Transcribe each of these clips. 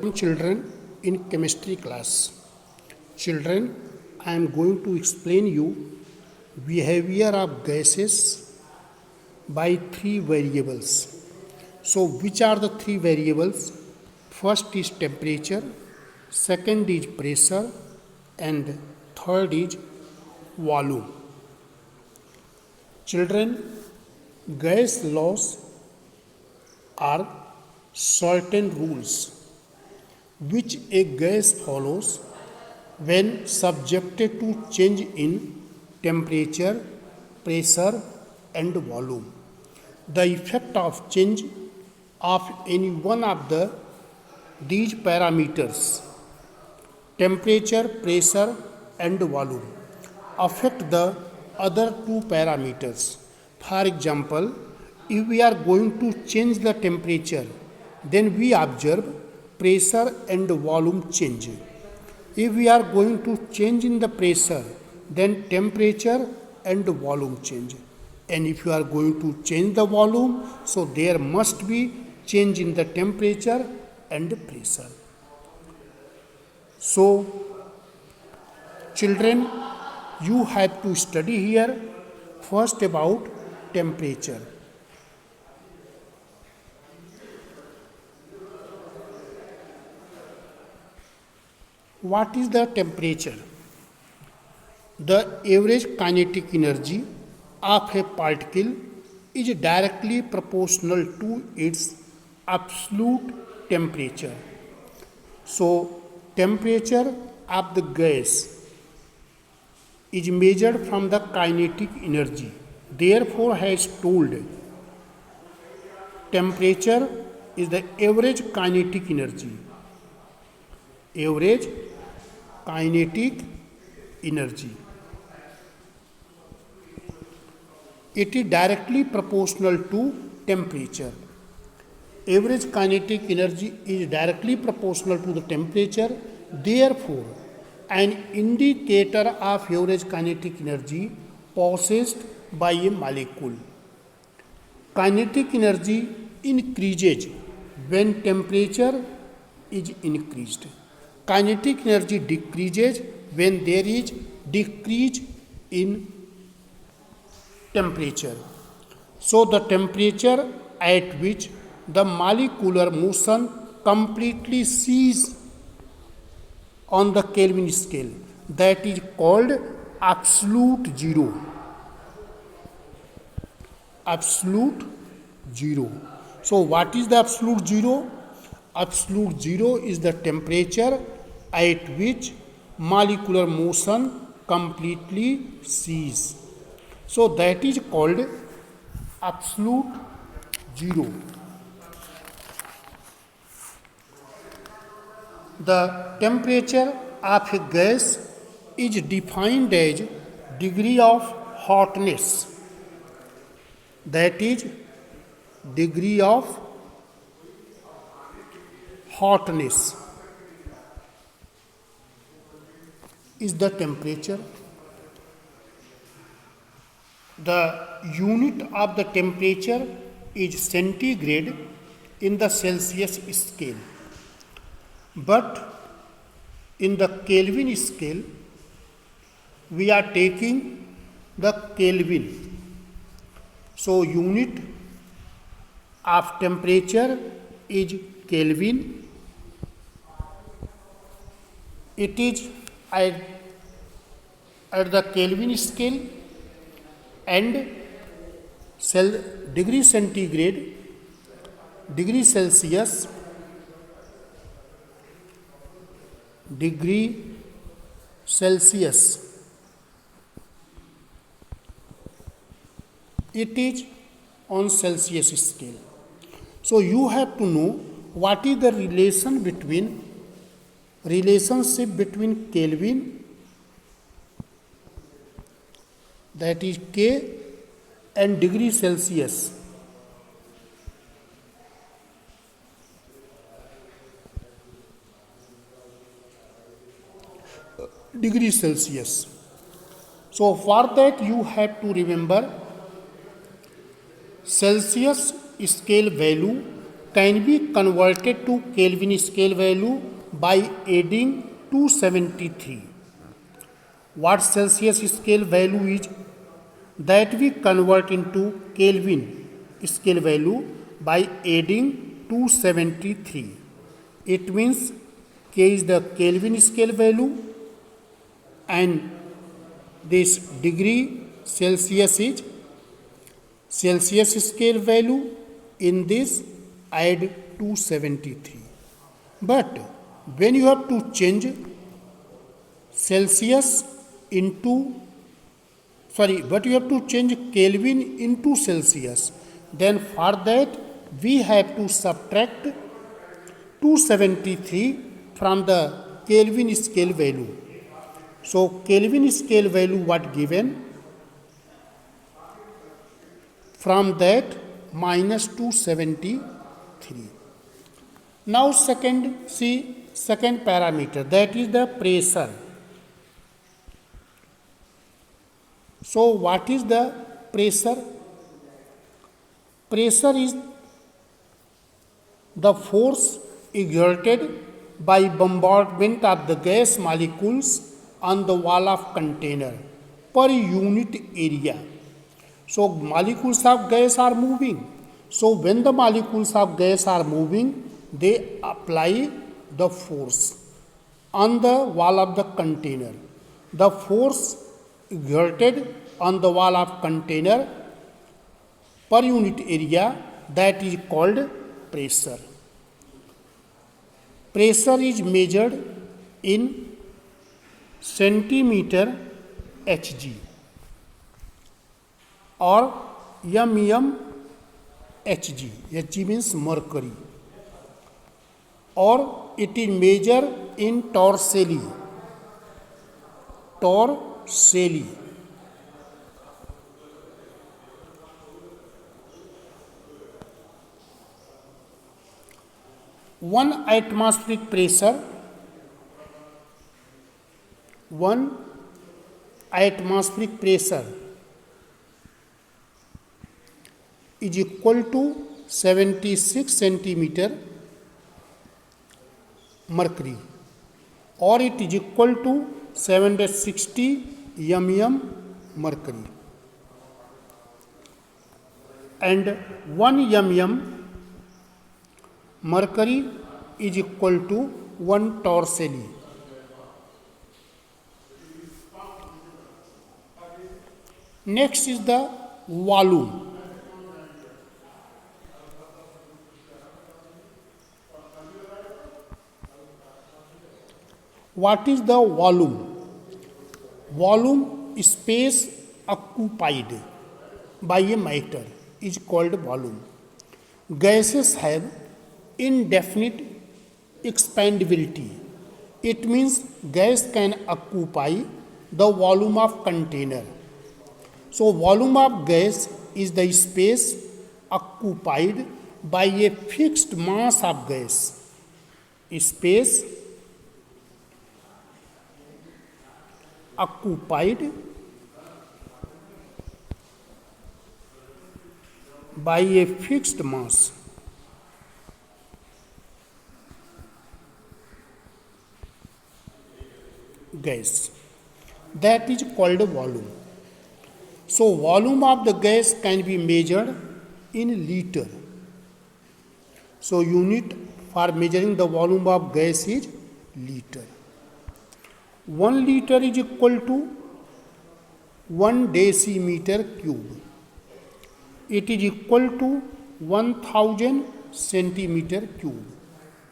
Children in chemistry class. Children, I am going to explain you behavior of gases by three variables. So which are the three variables? First is temperature, second is pressure, and third is volume. Children, gas laws are certain rules which a gas follows when subjected to change in temperature, pressure, and volume. The effect of change of any one of these parameters, temperature, pressure, and volume, affect the other two parameters. For example, if we are going to change the temperature, then we observe pressure and volume change. If we are going to change in the pressure, then temperature and volume change. And if you are going to change the volume, so there must be change in the temperature and pressure. So, children, you have to study here first about temperature. What is the temperature? The average kinetic energy of a particle is directly proportional to its absolute temperature. So, temperature of the gas is measured from the kinetic energy. Therefore, has told temperature is the average kinetic energy. Average kinetic energy. It is directly proportional to temperature. Average kinetic energy is directly proportional to the temperature. Therefore, an indicator of average kinetic energy possessed by a molecule. Kinetic energy increases when temperature is increased. Kinetic energy decreases when there is decrease in temperature. So the temperature at which the molecular motion completely ceases on the Kelvin scale, that is called absolute zero. Absolute zero. So what is the absolute zero? Absolute zero is the temperature at which molecular motion completely ceases. So that is called absolute zero. The temperature of a gas is defined as degree of hotness. That is degree of hotness is the temperature. The unit of the temperature is centigrade in the Celsius scale. But in the Kelvin scale, we are taking the Kelvin. So unit of temperature is Kelvin. It is at the Kelvin scale, and degree centigrade, degree Celsius, degree Celsius, it is on Celsius scale. So you have to know what is the relationship between Kelvin, that is K, and degree Celsius. Degree Celsius. So for that you have to remember Celsius scale value can be converted to Kelvin scale value by adding 273. What Celsius scale value is that we convert into Kelvin scale value by adding 273. It means K is the Kelvin scale value and this degree Celsius is Celsius scale value. In this add 273. But when you have to change Celsius into but you have to change Kelvin into Celsius, then for that we have to subtract 273 from the Kelvin scale value. So Kelvin scale value what given, from that minus 273. Now second parameter, that is the pressure. So what is the pressure? Pressure is the force exerted by bombardment of the gas molecules on the wall of container per unit area. So molecules of gas are moving. So when the molecules of gas are moving, they apply the force on the wall of the container. The force exerted on the wall of container per unit area, that is called pressure. Pressure is measured in centimeter Hg or mm Hg. Hg means mercury, or it is measured in torselli. Torselli. One atmospheric pressure is equal to 76 centimeter mercury, or it is equal to 760 mm mercury, and 1 mm mercury is equal to 1 torselli. Next is the volume. What is the volume? Volume is space occupied by a matter is called volume. Gases have indefinite expandability. It means gas can occupy the volume of container. So volume of gas is the space occupied by a fixed mass of gas. Space occupied by a fixed mass. Gas, that is called volume. So volume of the gas can be measured in liter. So unit for measuring the volume of gas is liter. 1 liter is equal to 1 decimeter cube. It is equal to 1000 centimeter cube.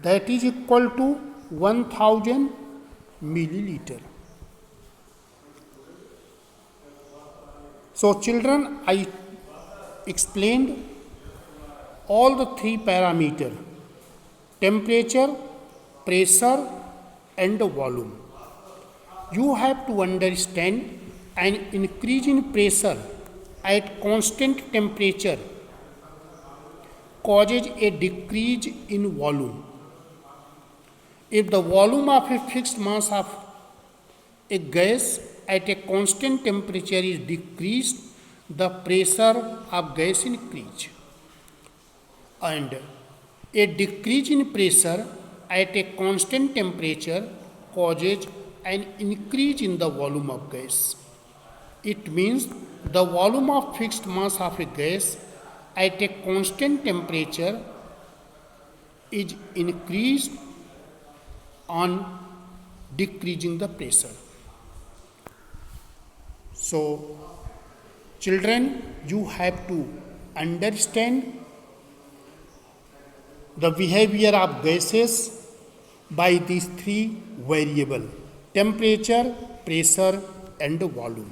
That is equal to 1000 milliliter. So children, I explained all the 3 parameters: temperature, pressure and volume. You have to understand an increase in pressure at constant temperature causes a decrease in volume. If the volume of a fixed mass of a gas at a constant temperature is decreased, the pressure of gas increase. And A decrease in pressure at a constant temperature causes an increase in the volume of gas. It means the volume of fixed mass of a gas at a constant temperature is increased on decreasing the pressure. So, children, you have to understand the behavior of gases by these three variables: temperature, pressure, and volume.